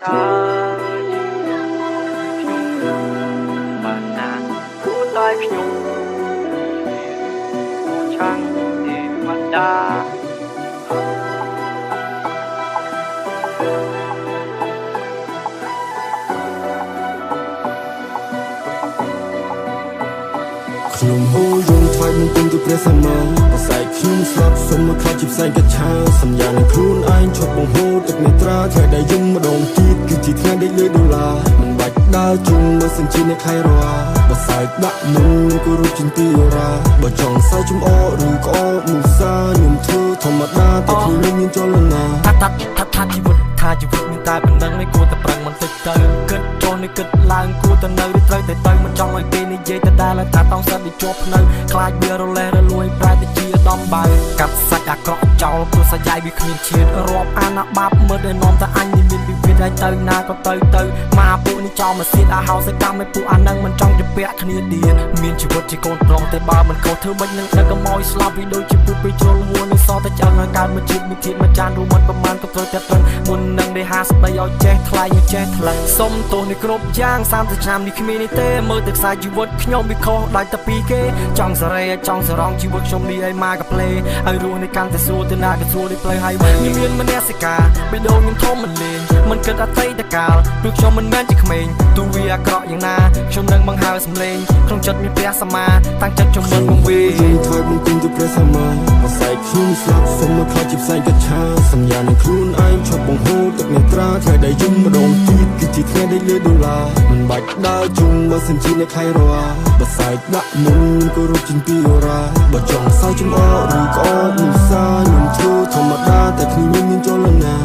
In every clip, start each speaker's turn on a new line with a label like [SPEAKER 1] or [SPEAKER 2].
[SPEAKER 1] ខ្ញុំហូរយងថ្វាយនឹងគុំទៅព្រះសម្មាបស័យខ្ញុំស្លាប់សុំមកខ្លាចជាផ្សែងកច្ឆាសញ្ញានឹងខ្លួនឯងឈប់បង្ហូរទឹកនេត្រាថ្ងៃដែលយំម្ដងទៀតគឺជាថ្ងៃដេកលើដុល្លារមិនបាច់ដើរជុំមើលសិនជាអ្នកខៃរ៉ាបស័យដាក់មុនគោរពជាទីរ៉ាបើចង់សើចំអកឬក្អកមុសាខ្ញុំធ្វើធម្មតាតែខ្ញុំមានចលនាថាជីវិតមានតែប៉ុណ្ណឹងមិនគួរតែប្រឹងមិនតិចទៅគិតចូលនេះគិតឡើងគួរតែនៅឬត្រូវតែទៅមិនចង់ឲ្យគេនិយាយតែដែលថាតង់សិតនេះជាប់ភ្នៅខ្លាចវារលេះរលួយប្រែទៅជាដំបើកាត់សាច់អាក្រក់ចោលព្រោះសាច់យាយវាគ្មានជាតិរាប់អានបាបមើលឲ្យនាំតែអញនេះមានវិវាទឲ្យទៅណាក៏ទៅមកពួកនេះចោលមកសៀតអាហោសកម្មឲ្យពួកអានឹងមិនចង់ជពាក់គ្នាទៀតមានជីវិតជាកូនប្រុសតែបើមិនខុសធ្វើមិននឹងដឹកកុំឲ្យស្លាប់វាដូចជាពួកពេលជ្រុលហួរនឹងសតែឆ្អឹងឲ្យកើតមកជាតិមានធាតុមួយចានរួមមិនប្រមាណក៏ត្រូវតែប្រឹងមុននឹងដែលហាស្ដីឲ្យចេះថ្លៃឲ្យចេះថ្លៃសុំទោសនេះគ្រប់យ៉ាង30ឆ្នាំនេះគ្មាននេះទេមើលទៅខ្សែជីវិតខ្ញុំវាខុសដាច់តែពីគេចង់សរេចង់សរងជីវិតខ្ញុំនេះឲ្យមកកាផ្លេឲ្យរស់នេះកាន់តែស្រួលទៅណាក៏ស្រួលនេះផ្លូវហើយមានមនសិកាបេះដូងខ្ញុំធំមិនលេងមិនគិតអតីតកាលព្រោះខ្ញុំមិនមែនជាក្មេងទោះវាអាក្រក់យ៉ាងណាខ្ញុំនឹងបង្ហើរសំឡេងក្នុងចិត្តមានព្រះសម្មាតាំងចិត្តជំនន់មកវាថ្វាយបង្គំទៅព្រះសម្មាបស័យខ្ញុំស្លាប់សុំមកខ្លាចជាផ្សែងកច្ឆាសញ្ញានឹងខ្លួនឯងឈប់បង្ហូរទឹកនេត្រាថ្ងៃដែលយំម្ដងទៀតគឺជាថ្ងៃដេកលើដុល្លារមិនបាច់ដើរជុំមើលសិនជាអ្នកខៃរ៉ាបស័យដាក់មុនគោរពជាទីរ៉ាបើចង់សើចំអកឬក្អកមិនសាខ្ញុំធ្វើធម្មតាតែខ្ញុំមានចលនា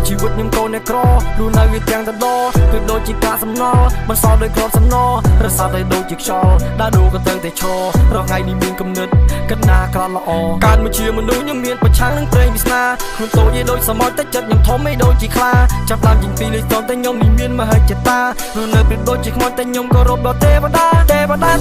[SPEAKER 1] ជីវិតខ្ញុំកូនអ្នកក្ររស់នៅវាទាំងតដគឺដូចជាកាសំណល់មិនសល់ដោយក្របសំណល់រសាតែដូចជាខ្យល់ដើរដូរក៏ទៅតែឈររងថ្ងៃនេះមានគំនិតគិតណាក្រល្អកើតមកជាមនុស្សខ្ញុំមានប្រឆាំងនឹងព្រេងវាសនាខ្លួនតូចឯដូចសមុទ្រតែចិត្តខ្ញុំធំឯដូចជាខ្លាចាប់តាមជាងពីលេខតតែខ្ញុំនេះមានមហិច្ឆតានៅពេលដូចជាខ្មោចតែខ្ញុំគោរពដល់ទេវតា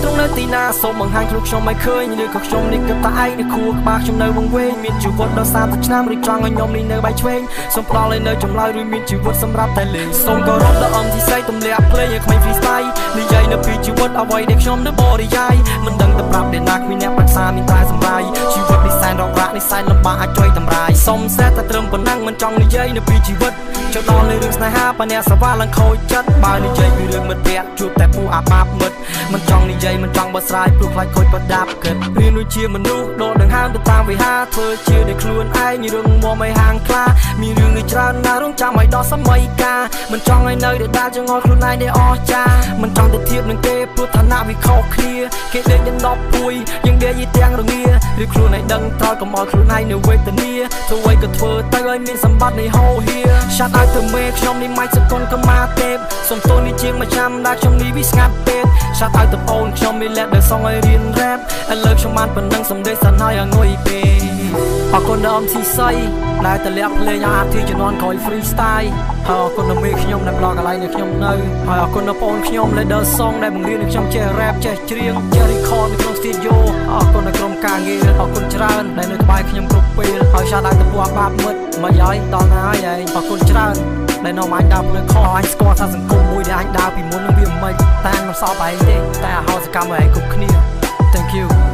[SPEAKER 1] ទ្រង់នៅទីណាសូមបង្ហាញខ្លួនខ្ញុំឲ្យឃើញឬក៏ខ្ញុំនេះគិតតែឯងនៅខួរក្បាលខ្ញុំនៅវង្វេងមានជីវិតដល់30ឆ្នាំឬចង់ឲ្យខ្ញុំនេះនៅបែកឆ្វេងសូមផ្ដល់ឲ្យនៅចម្លើយឬមានជីវិតសម្រាប់តែលេងសូមគោរពដល់អង្គទីស័យទម្លាក់ភ្លេងឲ្យក្មេង freestyle និយាយនៅពីជីវិតអ្វីដែលខ្ញុំនៅបរិយាយមិនដឹងទៅប្រាប់អ្នកណាគ្មានអ្នកប្រឹក្សាមានតែសម្រាយជីវិតនេះសែនរករាក់នេះសែនលំបាកអាចជួយតម្រាយសុំសេះតែត្រឹមប៉ុណ្ណឹងមិនចង់និយាយនៅពីជីវិតចូលដល់នៅរឿងស្នេហាបើអ្នកសវ៉ាឡើងខូចចិត្តបើនិយាយពីរឿងមិត្តភក្តិជួបតែពួកអាបាបមិត្តមិនចង់និយាយមិនចង់បោះស្រាយព្រោះខ្លាចខូចប្រដាប់គិតរៀនដូចជាមនុស្សដកដង្ហើមទៅតាមវិហារធ្វើជាដោយខ្លួនឯងរឿងមកឲ្យហាងខ្លាមានរឿងនេះច្រើនណាស់រងចាំឲ្យដល់សម័យកាលមិនចង់ឲ្យនៅដែលដាល់ចងល់ខ្លួនឯងនេះអស់ចាមិនចង់ទៅធៀបនឹងគេព្រោះឋានៈវាខុសគ្នាគេដេកđến10ពួយយើងដេកយីទាំងរងាឬខ្លួនឯងដឹងត្រូវកុំឲ្យខ្លួនឯងនៅវេទនាធ្វើអ្វីក៏ធ្វើទៅឲ្យមានសម្បត្តិនៃហោហៀឆាត់ឲ្យទៅមេខ្ញុំនេះមិនសកុនកម្មាទេពសំទោសនេះជាងមួយឆ្នាំដែលខ្ញុំនេះវាស្ងាត់ពេកឆាត់ឲ្យទៅអូនខ្ញុំមានលែកដែលសងឲ្យរៀន rap ឥឡូវខ្ញុំបានប៉ុណ្ណឹងសំដីសិនហើយឲ្យងុយពេអរគុណដល់អំស៊ីស័យដែលតលាក់ភ្លេងឲ្យអាធីជំនាន់ក្រោយ freestyle ហើយអរគុណដល់មេខ្ញុំដែលប្លុកកន្លែងនេះខ្ញុំនៅហើយអរគុណដល់បងខ្ញុំ leader song ដែលបង្រៀនឲ្យខ្ញុំចេះ rap ចេះច្រៀងចេះ record នៅក្នុង studio អរគុណដល់ក្រុមការងារអរគុណច្រើនដែលនៅក្បែរខ្ញុំគ្រប់ពេលហើយឆាតឲ្យទៅពួកអាបាបមិត្តមកហើយដល់ណាហើយឯងអរគុណច្រើនដែលនាំអញដើរផ្លូវខអញស្គាល់ថាសង្គមមួយដែលអញដើរពីមុននឹងវាមិនតែអញមិនសល់ឯងទេតែអាហោសកម្មឲ្យឯងគ្រប់គ្នា Thank you